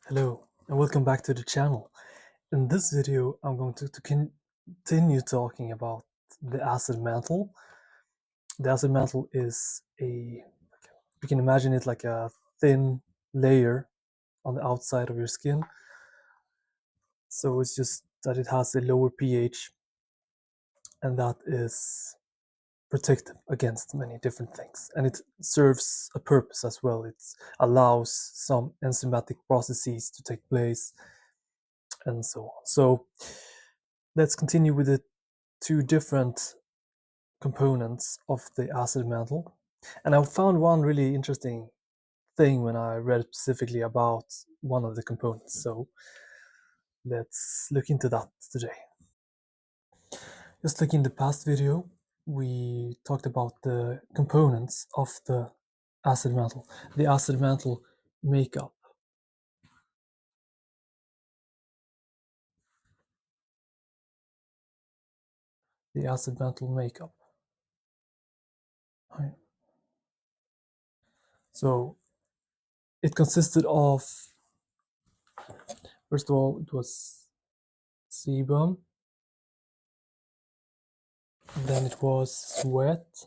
Hello and welcome back to the channel. In this video I'm going to continue talking about the acid mantle. The acid mantle is you can imagine it like a thin layer on the outside of your skin. So it's just that it has a lower pH and that is protective against many different things. And it serves a purpose as well. It allows some enzymatic processes to take place and so on. So let's continue with the two different components of the acid mantle. And I found one really interesting thing when I read specifically about one of the components. So let's look into that today. Just like in the past video, we talked about the components of the acid mantle makeup. The acid mantle makeup. Right. So it consisted of, first of all, it was sebum, then it was sweat,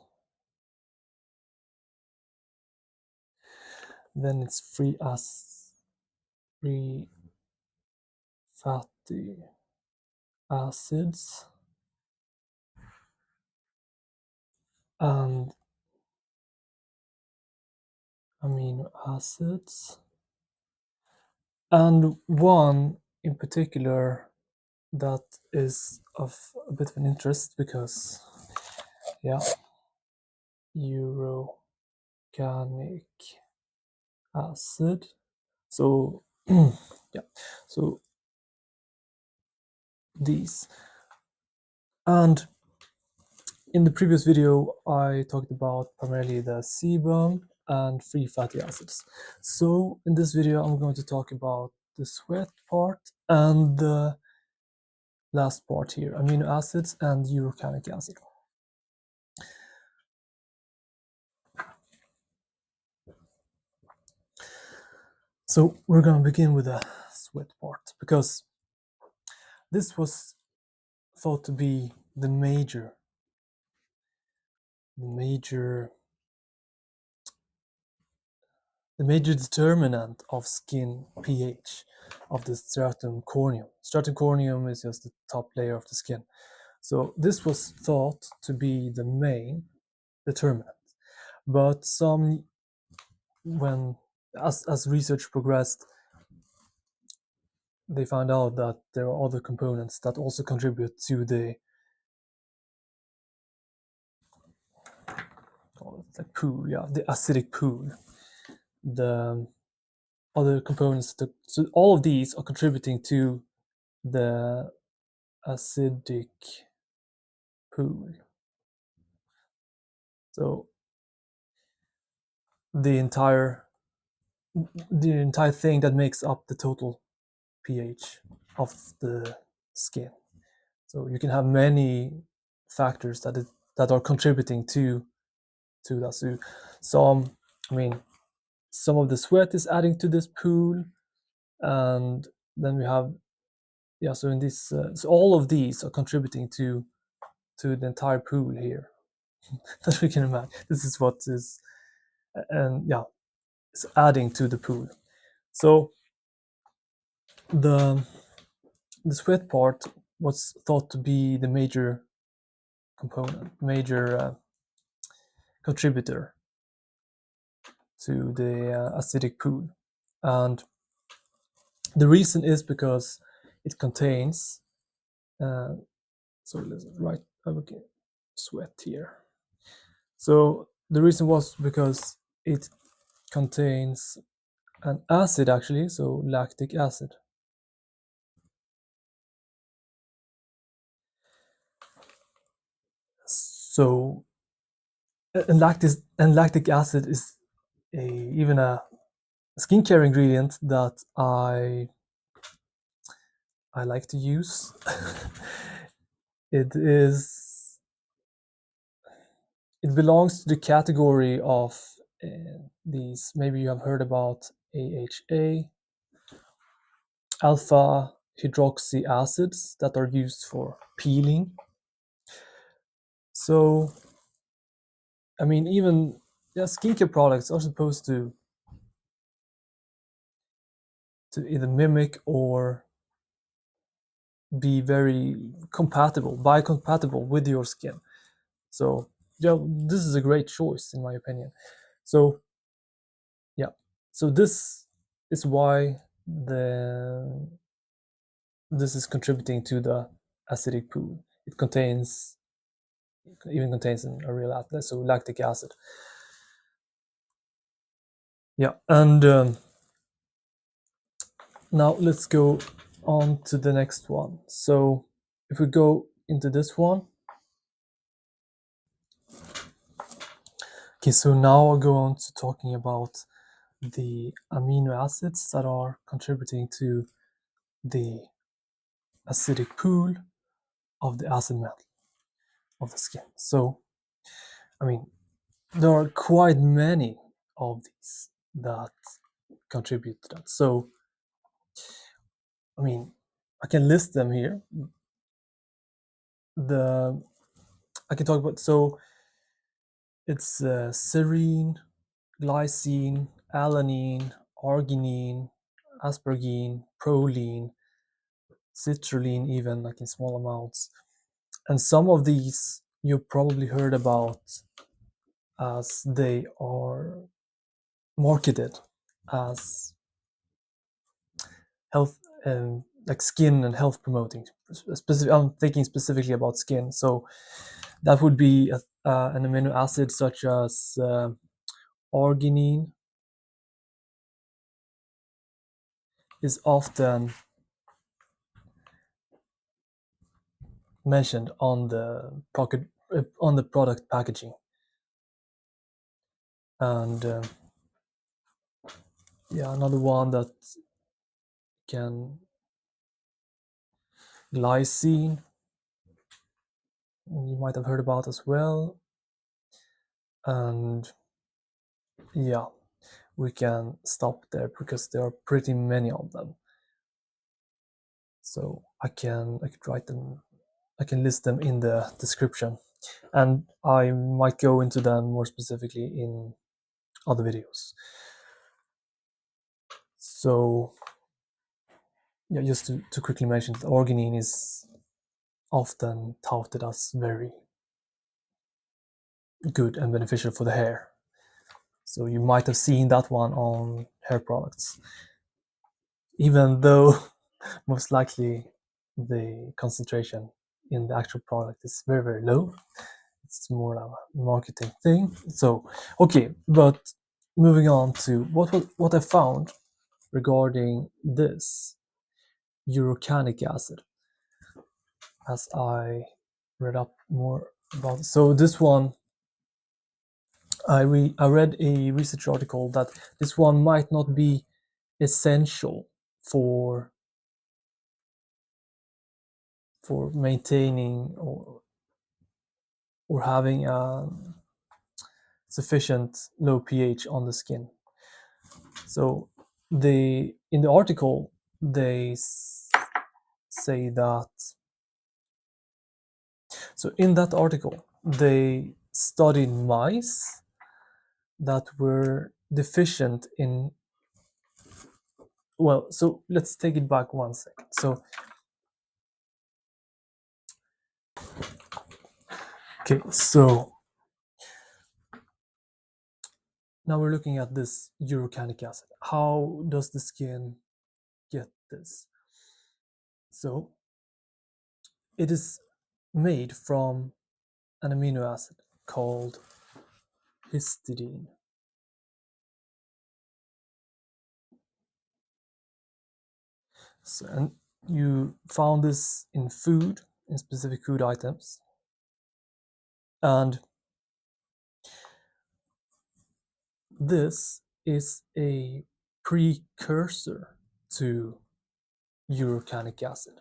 then it's free fatty acids and amino acids, and one in particular that is of a bit of an interest because urocanic acid. So so these, and in the previous video I talked about primarily the sebum and free fatty acids. So in this video I'm going to talk about the sweat part and the last part here, amino acids and urocanic acid. So we're going to begin with the sweat part because this was thought to be the major determinant of skin pH of the stratum corneum. Stratum corneum is just the top layer of the skin. So this was thought to be the main determinant. But as research progressed, they found out that there are other components that also contribute to the pool, the acidic pool. The other components, so all of these are contributing to the acidic pool. So the entire thing that makes up the total pH of the skin. So you can have many factors that are contributing to that. So some of the sweat is adding to this pool, and then we have so in this so all of these are contributing to the entire pool here that we can imagine. This is what is it's adding to the pool. So the sweat part was thought to be the major contributor to the acidic pool, and the reason is because it contains so let's write sweat here. So the reason was because it contains an acid, actually, so lactic acid. So lactic acid is even a skincare ingredient that I like to use. It belongs to the category of these. Maybe you have heard about AHA, alpha hydroxy acids that are used for peeling. So, I mean, even skincare products are supposed to either mimic or be very compatible, biocompatible with your skin. So, yeah, this is a great choice in my opinion. So, yeah, so this is why this is contributing to the acidic pool. It even contains a real acid, so lactic acid. Yeah, and now let's go on to the next one. So if we go into this one, okay, so now I'll go on to talking about the amino acids that are contributing to the acidic pool of the acid mantle of the skin. So, I mean, there are quite many of these that contribute to that. So, I mean, I can list them here. The I can talk about, so it's serine, glycine, alanine, arginine, asparagine, proline, citrulline, even like in small amounts. And some of these you probably heard about as they are marketed as health and like skin and health promoting. I'm thinking specifically about skin. So that would be an amino acid such as arginine is often mentioned on the product packaging, and yeah, another one that can Lysine, you might have heard about as well, and yeah, we can stop there because there are pretty many of them. So I could write them, I can list them in the description, and I might go into them more specifically in other videos. So yeah, just to quickly mention that arginine is often touted as very good and beneficial for the hair. So you might have seen that one on hair products, even though most likely the concentration in the actual product is very, very low. It's more of a marketing thing. So, okay, but moving on to what I found regarding this urocanic acid, as I read up more about it. So this one, I read a research article that this one might not be essential for maintaining or having a sufficient low pH on the skin. So in the article they say that, so in that article they studied mice that were deficient in, well, so let's take it back one second. So okay, so now we're looking at this urocanic acid. How does the skin get this? So it is made from an amino acid called histidine. So, and you found this in food, in specific food items, and this is a precursor to urocanic acid.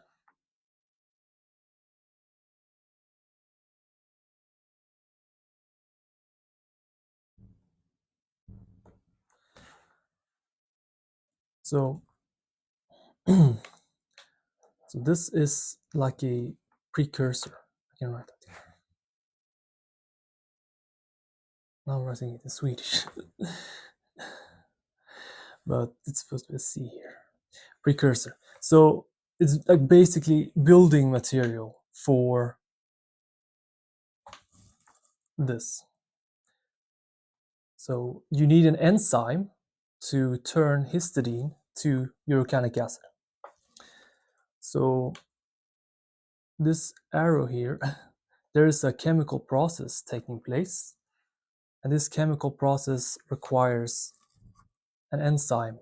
So So this is like a precursor. I can write that here. Now I'm writing it in Swedish, but it's supposed to be a C here. Precursor. So it's like basically building material for this. So you need an enzyme to turn histidine to urocanic acid. So this arrow here, there is a chemical process taking place, and this chemical process requires an enzyme.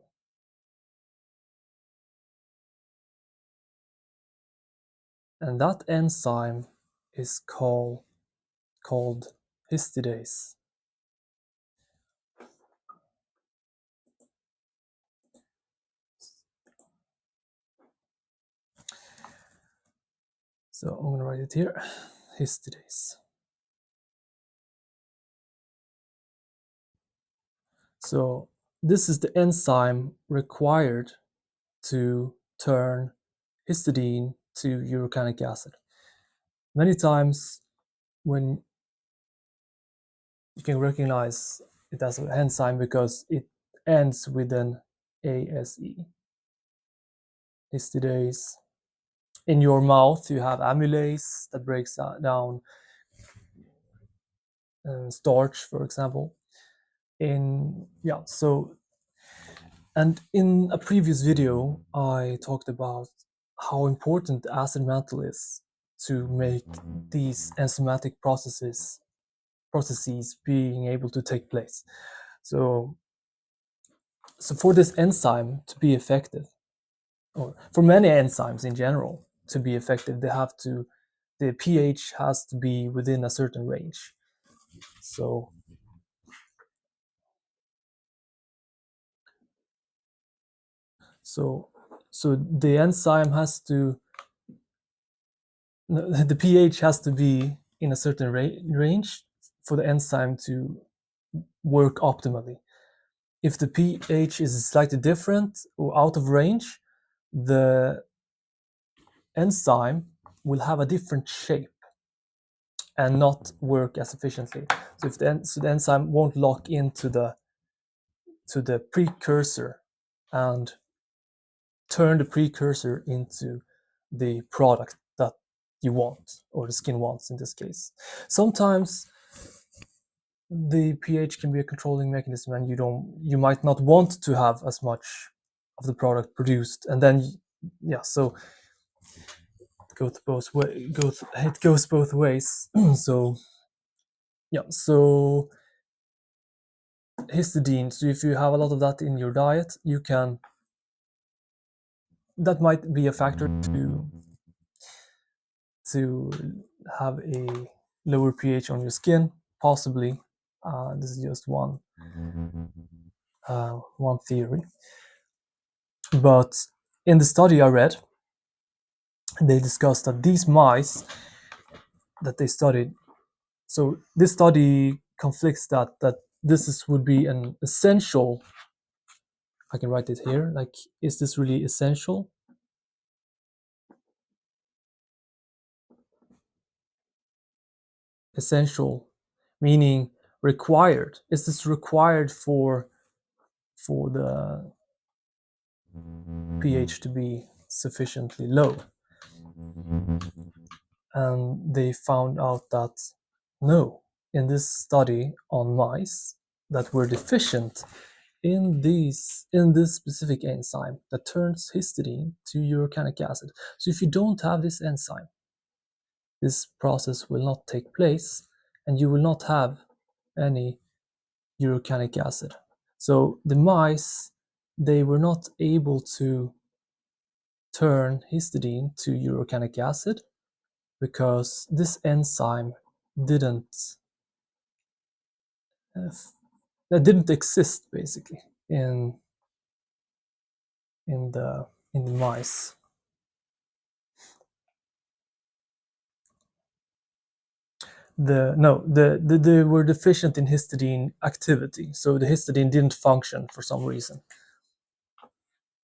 And that enzyme is called histidase. So I'm going to write it here, histidase. So this is the enzyme required to turn histidine to urocanic acid. Many times when you can recognize it as an enzyme because it ends with an ASE, histidase. In your mouth, you have amylase that breaks down starch, for example. And in a previous video, I talked about how important the acid mantle is to make these enzymatic processes being able to take place. So for this enzyme to be effective, or for many enzymes in general to be effective, the pH has to be within a certain range. So the enzyme has to, the pH has to be in a certain range for the enzyme to work optimally. If the pH is slightly different or out of range, the enzyme will have a different shape and not work as efficiently. So if the enzyme won't lock into the precursor and turn the precursor into the product that you want, or the skin wants in this case. Sometimes the pH can be a controlling mechanism, and you might not want to have as much of the product produced, and then so it goes both ways. So histidine. So if you have a lot of that in your diet, that might be a factor to have a lower pH on your skin, possibly. This is just one theory. But in the study I read, they discussed that these mice that they studied, so this study conflicts that would be an essential. I can write it here. Like, is this really essential? Essential, meaning required. Is this required for the pH to be sufficiently low? And they found out that no, in this study on mice that were deficient in this specific enzyme that turns histidine to urocanic acid. So if you don't have this enzyme, this process will not take place, and you will not have any urocanic acid. So the mice, they were not able to turn histidine to urocanic acid because this enzyme didn't exist basically in the mice. They were deficient in histidine activity, so the histidine didn't function for some reason.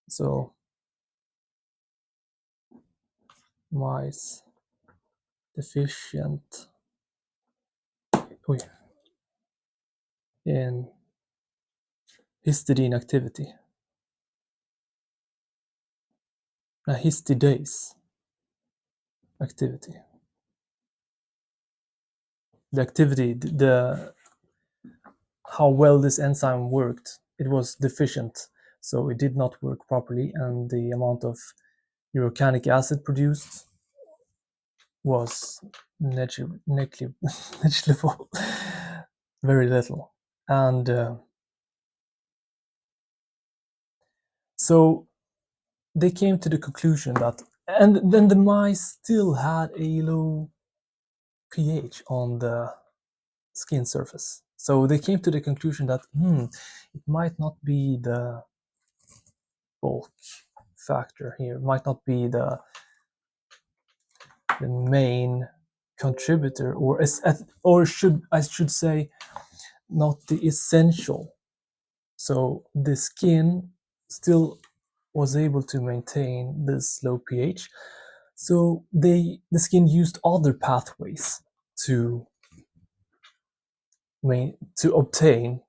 So mice deficient in histidine activity, histidase activity. The activity, how well this enzyme worked, it was deficient, so it did not work properly, and the amount of urocanic acid produced was negligible, very little. And so they came to the conclusion that, and then the mice still had a low pH on the skin surface. So they came to the conclusion that it might not be the bulk factor here, it might not be the main contributor, or I should say, not the essential. So the skin still was able to maintain this low pH. So the skin used other pathways to obtain,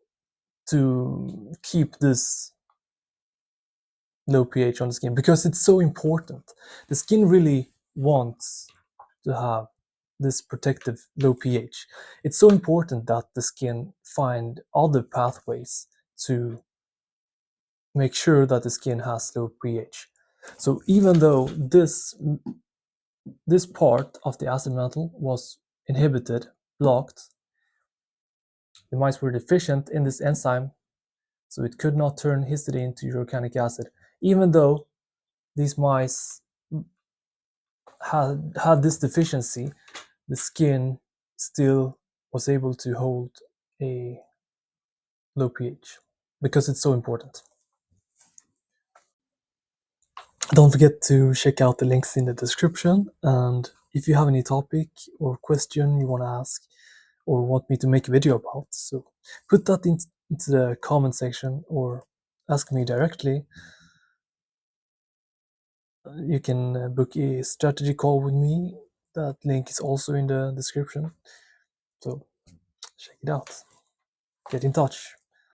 to keep this low pH on the skin, because it's so important. The skin really wants to have this protective low pH. It's so important that the skin find other pathways to make sure that the skin has low pH. So even though this part of the acid mantle was inhibited, blocked, the mice were deficient in this enzyme, so it could not turn histidine to urocanic acid. Even though these mice had this deficiency, the skin still was able to hold a low pH, because it's so important. Don't forget to check out the links in the description, and if you have any topic or question you want to ask or want me to make a video about, so put that into the comment section or ask me directly. You can book a strategy call with me. That link is also in the description, so check it out. Get in touch.